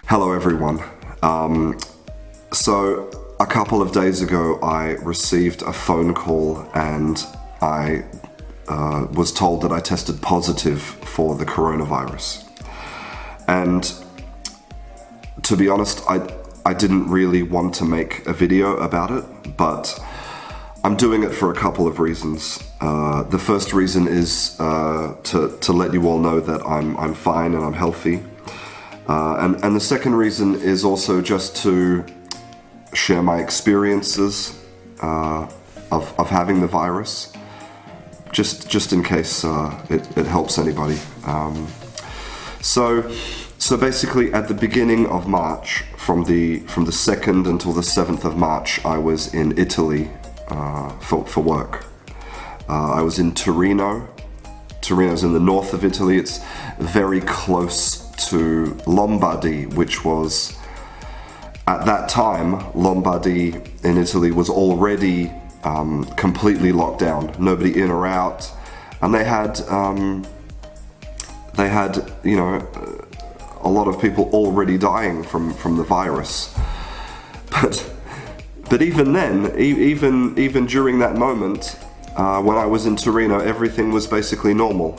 Hello everyone. So a couple of days ago I received a phone call and I was told that I tested positive for the coronavirus. And to be honest, I didn't really want to make a video about it, but I'm doing it for a couple of reasons. The first reason is to let you all know that I'm fine and I'm healthy. And the second reason is also just to share my experiences of having the virus, just in case it helps anybody. So basically, at the beginning of March, from the 2nd until the 7th of March, I was in Italy for work. I was in Torino. Torino's in the north of Italy. It's very close to Lombardy, which was, at that time, Lombardy in Italy was already completely locked down, nobody in or out, and they had a lot of people already dying from the virus. But even then, even during that moment, when I was in Torino, everything was basically normal.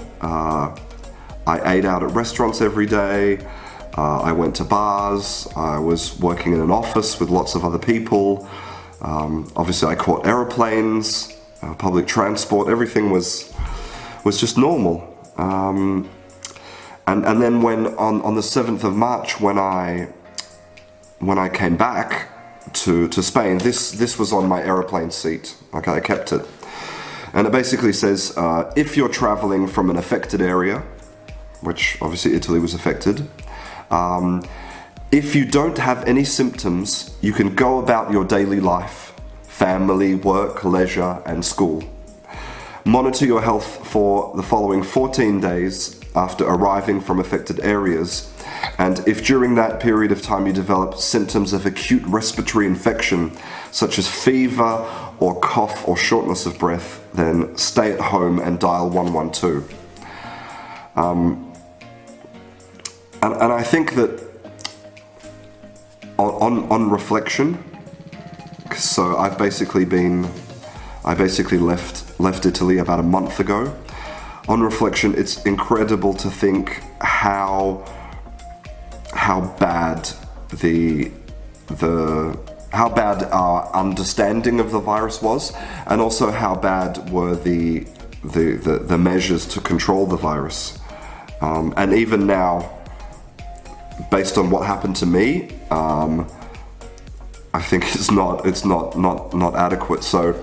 I ate out at restaurants every day, I went to bars, I was working in an office with lots of other people. Obviously I caught aeroplanes, public transport, everything was just normal. And then when on the 7th of March, when I came back to Spain, this was on my aeroplane seat. Okay, I kept it. And it basically says, if you're traveling from an affected area, which obviously Italy was affected, if you don't have any symptoms, you can go about your daily life, family, work, leisure, and school. Monitor your health for the following 14 days after arriving from affected areas, and if during that period of time you develop symptoms of acute respiratory infection, such as fever or cough or shortness of breath, then stay at home and dial 112. And I think that on reflection, so I basically left Italy about a month ago. On reflection, it's incredible to think how bad how bad our understanding of the virus was, and also how bad were the measures to control the virus. And even now, based on what happened to me, I think it's not adequate. So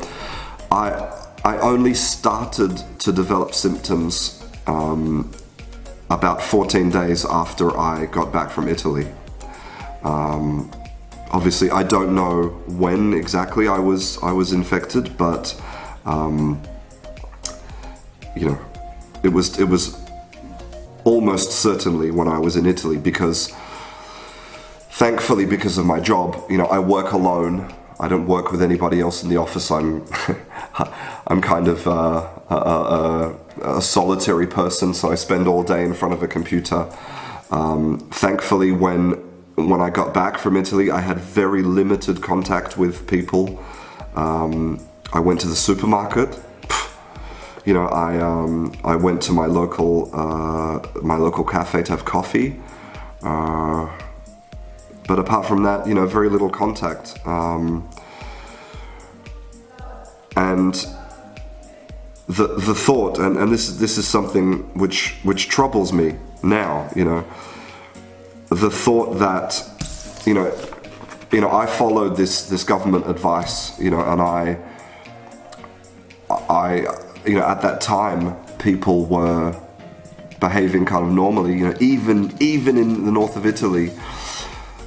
I only started to develop symptoms about 14 days after I got back from Italy. Obviously, I don't know when exactly I was infected, but it was almost certainly when I was in Italy, because thankfully, because of my job, I work alone. I don't work with anybody else in the office. I'm kind of a solitary person, so I spend all day in front of a computer. Thankfully, when I got back from Italy, I had very limited contact with people. I went to the supermarket. I went to my local cafe to have coffee. But apart from that, very little contact. And the thought, and this is something which troubles me now, the thought that, I followed this government advice, and I at that time, people were behaving kind of normally, even in the north of Italy.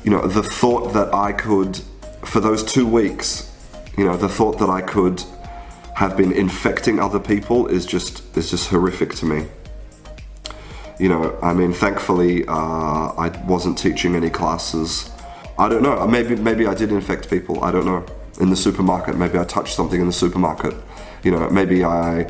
The thought that I could, for those 2 weeks, the thought that I could have been infecting other people is just horrific to me. Thankfully, I wasn't teaching any classes. I don't know, maybe I did infect people, I don't know. In the supermarket, maybe I touched something in the supermarket. Maybe I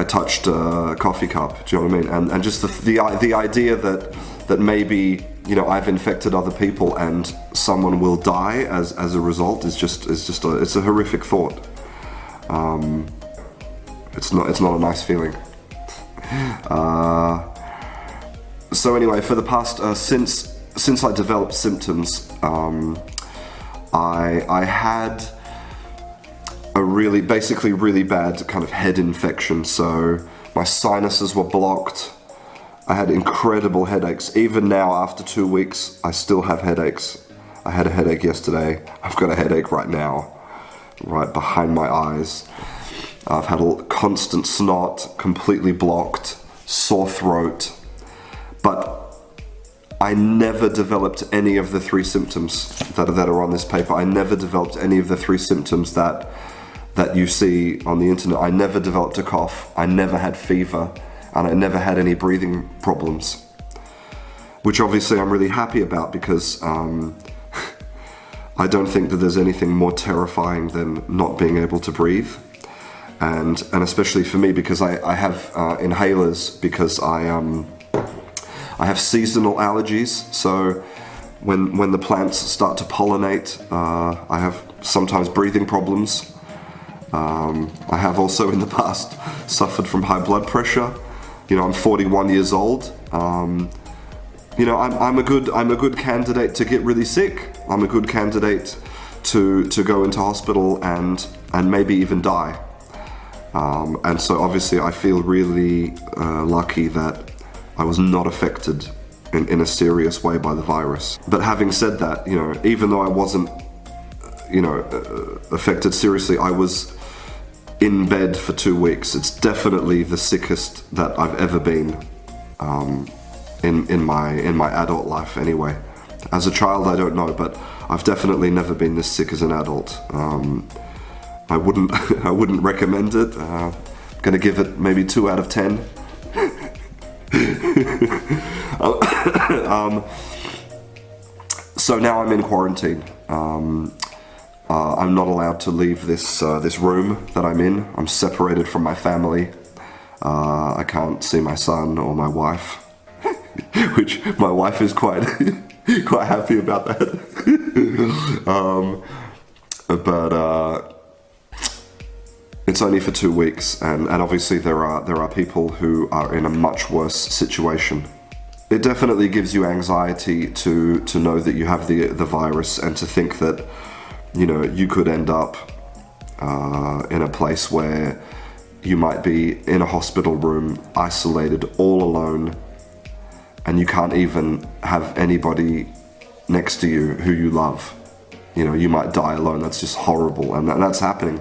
touched a coffee cup, do you know what I mean? And just the idea that that maybe, you know, I've infected other people and someone will die as a result it's a horrific thought. It's not a nice feeling. So anyway, for the past since I developed symptoms, I had a really bad kind of head infection. So my sinuses were blocked. I had incredible headaches. Even now, after 2 weeks, I still have headaches. I had a headache yesterday. I've got a headache right now, right behind my eyes. I've had a constant snot, completely blocked, sore throat. But I never developed any of the 3 symptoms that are on this paper. I never developed any of the 3 symptoms that you see on the internet. I never developed a cough. I never had fever. And I never had any breathing problems. Which obviously I'm really happy about, because I don't think that there's anything more terrifying than not being able to breathe. And especially for me, because I have inhalers, because I have seasonal allergies. So when the plants start to pollinate, I have sometimes breathing problems. I have also in the past suffered from high blood pressure. You know, I'm 41 years old. You know, I'm a good candidate to get really sick. I'm a good candidate to go into hospital and maybe even die. And so obviously I feel really lucky that I was not affected in a serious way by the virus. But having said that, you know, even though I wasn't, you know, affected seriously, I was in bed for 2 weeks. It's definitely the sickest that I've ever been in my adult life anyway. As a child, I don't know, but I've definitely never been this sick as an adult. I wouldn't recommend it. I'm gonna give it maybe 2 out of 10. So now I'm in quarantine. I'm not allowed to leave this room that I'm in. I'm separated from my family. I can't see my son or my wife, which my wife is quite happy about that. But it's only for 2 weeks, and obviously there are people who are in a much worse situation. It definitely gives you anxiety to know that you have the virus, and to think that, you know, you could end up in a place where you might be in a hospital room, isolated, all alone, and you can't even have anybody next to you who you love. You know, you might die alone. That's just horrible, and that's happening.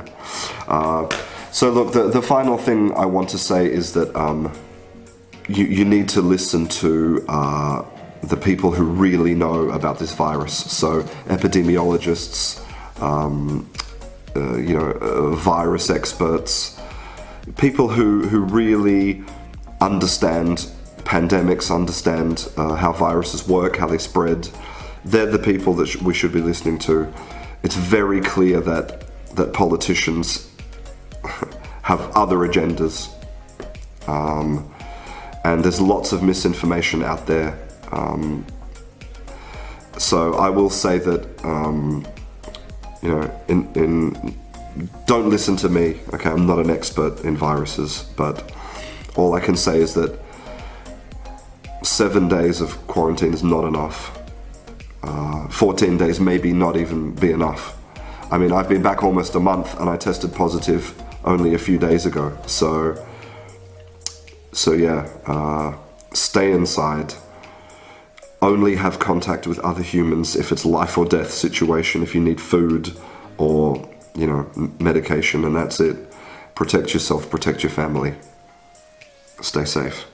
So look, the final thing I want to say is that you need to listen to the people who really know about this virus. So epidemiologists, you know, virus experts, people who really understand pandemics, understand how viruses work, how they spread. They're the people that we should be listening to. It's very clear that politicians have other agendas, and there's lots of misinformation out there. So I will say that, you know, don't listen to me. Okay, I'm not an expert in viruses, but all I can say is that 7 days of quarantine is not enough. 14 days maybe not even be enough. I mean, I've been back almost a month and I tested positive only a few days ago. So yeah, stay inside. Only have contact with other humans if it's life or death situation, if you need food or, you know, medication, and that's it. Protect yourself, protect your family. Stay safe.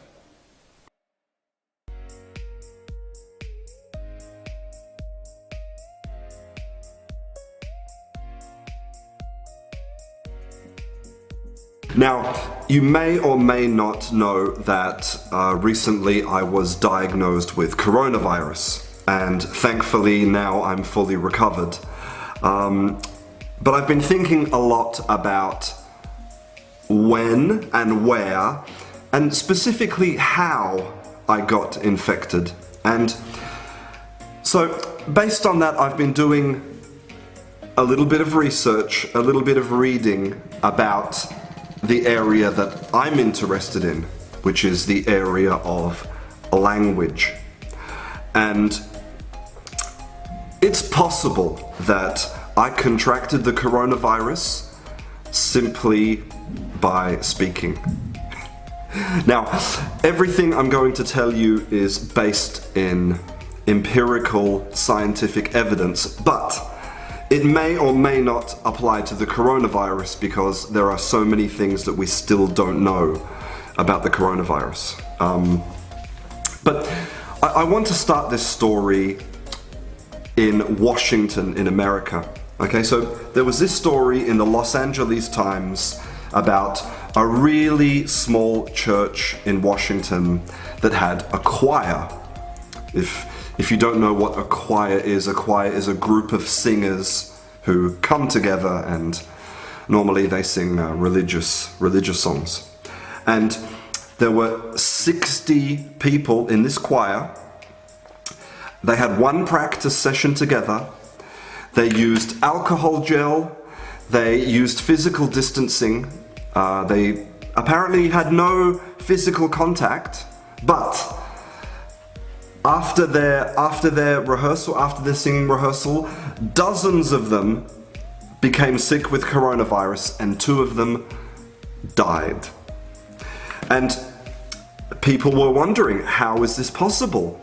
Now, you may or may not know that recently I was diagnosed with coronavirus, and thankfully now I'm fully recovered. But I've been thinking a lot about when and where, and specifically how I got infected And so based on that, I've been doing a little bit of research, a little bit of reading about the area that I'm interested in, which is the area of language. And it's possible that I contracted the coronavirus simply by speaking. Now, everything I'm going to tell you is based in empirical scientific evidence, but it may or may not apply to the coronavirus because there are so many things that we still don't know about the coronavirus. But I want to start this story in Washington, in America. Okay, so there was this story in the Los Angeles Times about a really small church in Washington that had a choir. If you don't know what a choir is a group of singers who come together, and normally they sing religious songs. And there were 60 people in this choir. They had one practice session together. They used alcohol gel. They used physical distancing. They apparently had no physical contact, but after their rehearsal, after their singing rehearsal, dozens of them became sick with coronavirus and 2 of them died. And people were wondering, how is this possible?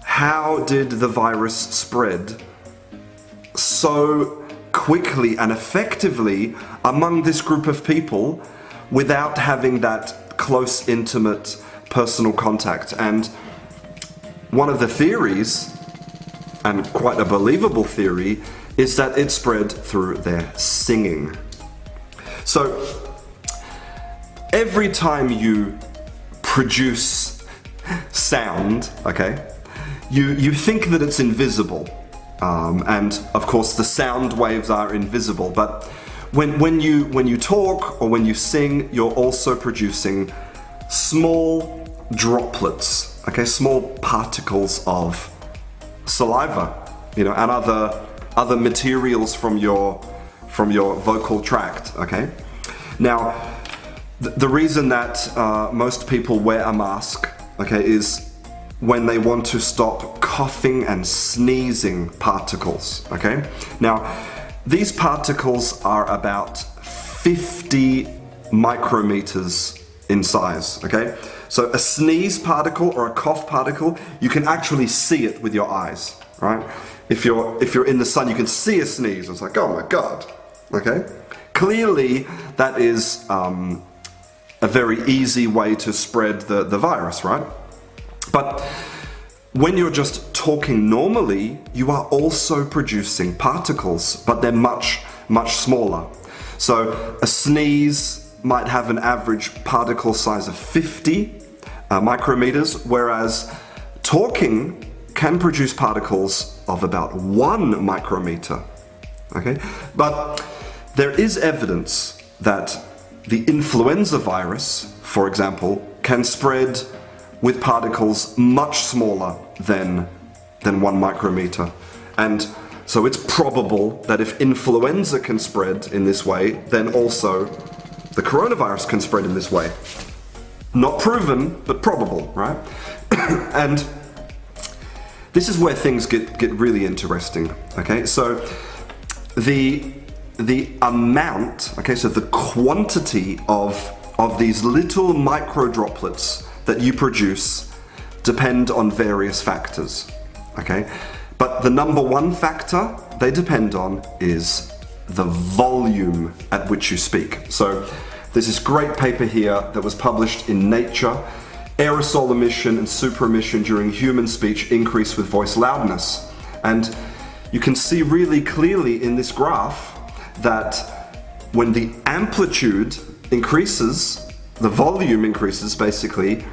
How did the virus spread so quickly and effectively among this group of people without having that close, intimate, personal contact? And one of the theories, and quite a believable theory, is that it spread through their singing. So every time you produce sound, okay, you think that it's invisible. And of course the sound waves are invisible, but when you talk or when you sing, you're also producing small droplets, okay, small particles of saliva, and other materials from your vocal tract, okay? Now, the reason that most people wear a mask, okay, is when they want to stop coughing and sneezing particles, okay? Now, these particles are about 50 micrometers in size, okay? So a sneeze particle or a cough particle, you can actually see it with your eyes, right? If you're in the sun, you can see a sneeze. It's like, oh my God, okay? Clearly, that is a very easy way to spread the virus, right? But when you're just talking normally, you are also producing particles, but they're much, much smaller. So a sneeze might have an average particle size of 50 micrometers, whereas talking can produce particles of about 1 micrometer. Okay? But there is evidence that the influenza virus, for example, can spread with particles much smaller than 1 micrometer. And so it's probable that if influenza can spread in this way, then also the coronavirus can spread in this way. Not proven, but probable, right? And this is where things get really interesting, okay? So the amount, okay, so the quantity of these little micro droplets that you produce depend on various factors, okay? But the number one factor they depend on is the volume at which you speak. So there's this great paper here that was published in Nature. Aerosol emission and super emission during human speech increase with voice loudness. And you can see really clearly in this graph that when the amplitude increases, the volume increases basically,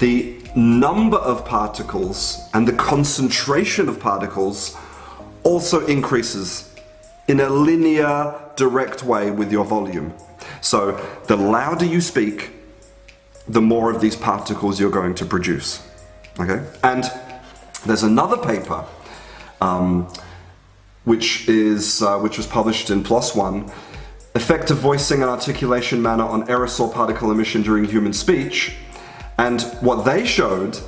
the number of particles and the concentration of particles also increases in a linear, direct way with your volume. So the louder you speak, the more of these particles you're going to produce. Okay? And There's another paper which was published in PLOS One, Effective Voicing and Articulation Manner on Aerosol Particle Emission During Human Speech. And what they showed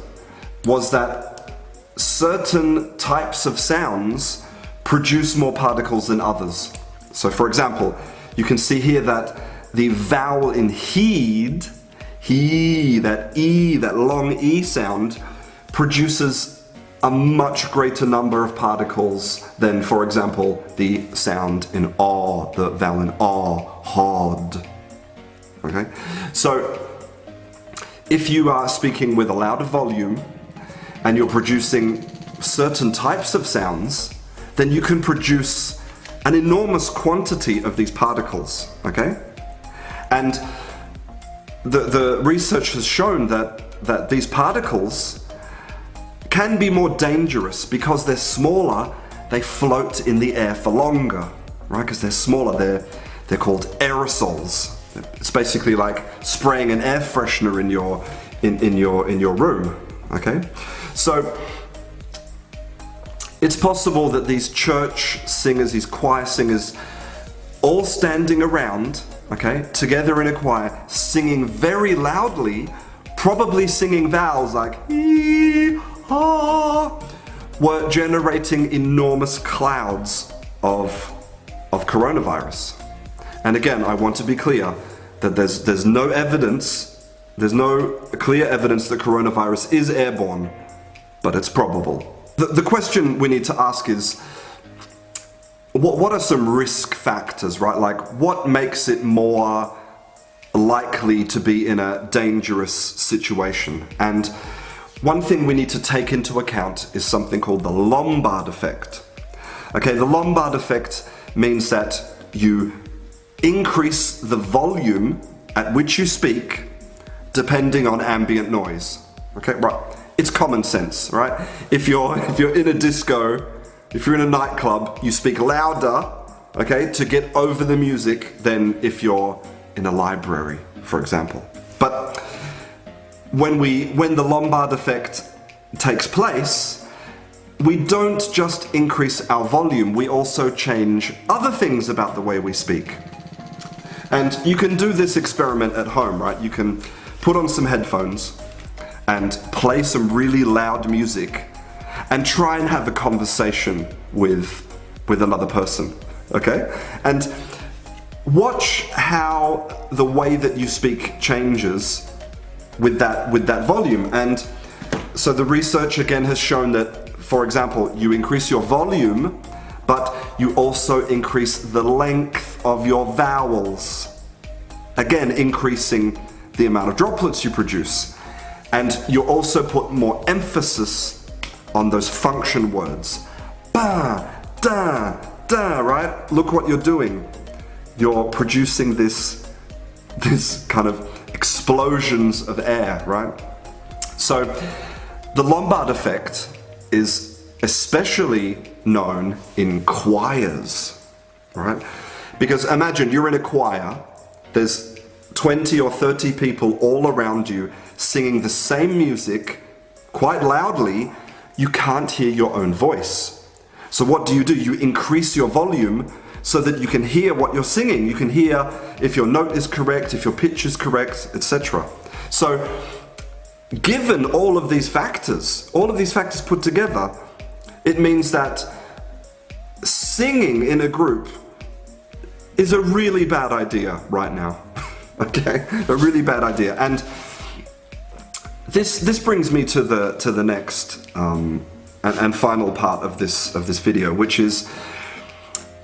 was that certain types of sounds produce more particles than others. So for example, you can see here that the vowel in heed, that E, that long E sound, produces a much greater number of particles than, for example, the sound in aw, the vowel in aw, hod. Okay? So, if you are speaking with a louder volume and you're producing certain types of sounds, then you can produce an enormous quantity of these particles, okay? And the research has shown that these particles can be more dangerous because they're smaller, they float in the air for longer, right? Because they're smaller, they're called aerosols. It's basically like spraying an air freshener in your room, okay? So it's possible that these church singers, these choir singers, all standing around, okay, together in a choir, singing very loudly, probably singing vowels like ee, ah, were generating enormous clouds of coronavirus. And again, I want to be clear that there's no evidence, there's no clear evidence that coronavirus is airborne, but it's probable. The question we need to ask is, what are some risk factors, right? Like, what makes it more likely to be in a dangerous situation? And one thing we need to take into account is something called the Lombard effect. Okay, the Lombard effect means that you increase the volume at which you speak depending on ambient noise. Okay, right. It's common sense, right? If you're in a disco, if you're in a nightclub, you speak louder, okay, to get over the music than if you're in a library, for example. But when the Lombard effect takes place, we don't just increase our volume, we also change other things about the way we speak. And you can do this experiment at home, right? You can put on some headphones and play some really loud music and try and have a conversation with another person, okay? And watch how the way that you speak changes with that volume. And so the research again has shown that, for example, you increase your volume, but you also increase the length of your vowels. Again, increasing the amount of droplets you produce. And you also put more emphasis on those function words. Ba, da, da, right? Look what you're doing. You're producing this kind of explosions of air, right? So the Lombard effect is especially known in choirs, right? Because imagine you're in a choir, there's 20 or 30 people all around you singing the same music quite loudly, you can't hear your own voice. So what do? You increase your volume so that you can hear what you're singing. You can hear if your note is correct, if your pitch is correct, etc. So given all of these factors put together, it means that singing in a group is a really bad idea right now. Okay, a really bad idea. And this brings me to the next and final part of this video, which is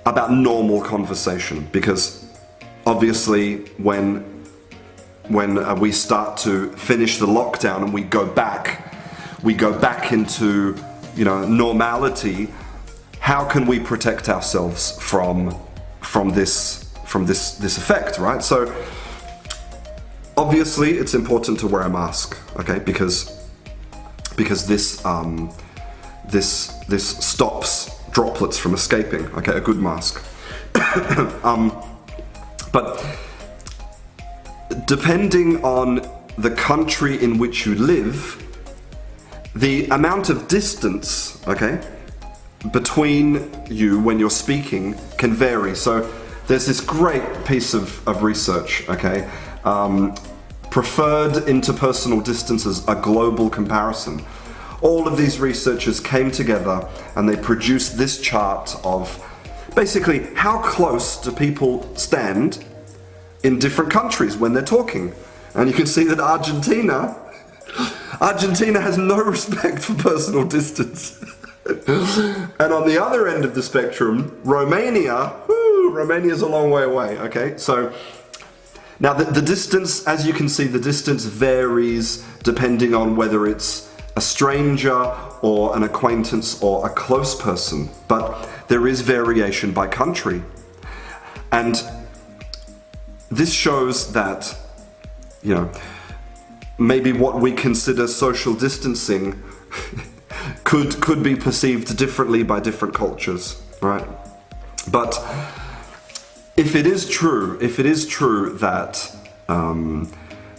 about normal conversation. Because obviously, when we start to finish the lockdown and we go back into normality, how can we protect ourselves from this effect, right? So obviously it's important to wear a mask, okay, because this stops droplets from escaping, okay, a good mask. But depending on the country in which you live, the amount of distance, okay, between you when you're speaking can vary. So there's this great piece of research, okay, preferred interpersonal distances, a global comparison. All of these researchers came together and they produced this chart of basically how close do people stand in different countries when they're talking. And you can see that Argentina has no respect for personal distance. And on the other end of the spectrum, Romania's a long way away, okay? So now the distance, as you can see, the distance varies depending on whether it's a stranger or an acquaintance or a close person, but there is variation by country. And this shows that, you know, maybe what we consider social distancing could be perceived differently by different cultures, right? But if it is true that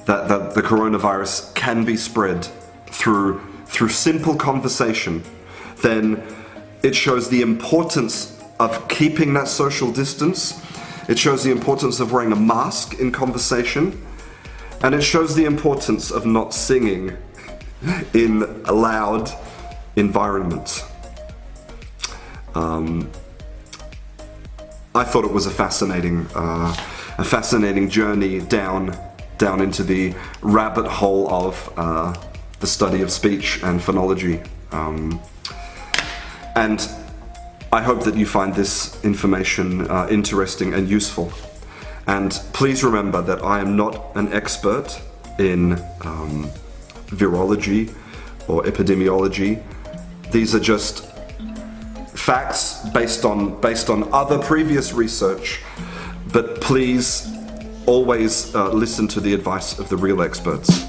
that the coronavirus can be spread through simple conversation, then it shows the importance of keeping that social distance. It shows the importance of wearing a mask in conversation, and it shows the importance of not singing in loud environments. I thought it was a fascinating journey down into the rabbit hole of the study of speech and phonology. And I hope that you find this information interesting and useful. And please remember that I am not an expert in virology or epidemiology. These are just facts based on other previous research, but please always listen to the advice of the real experts.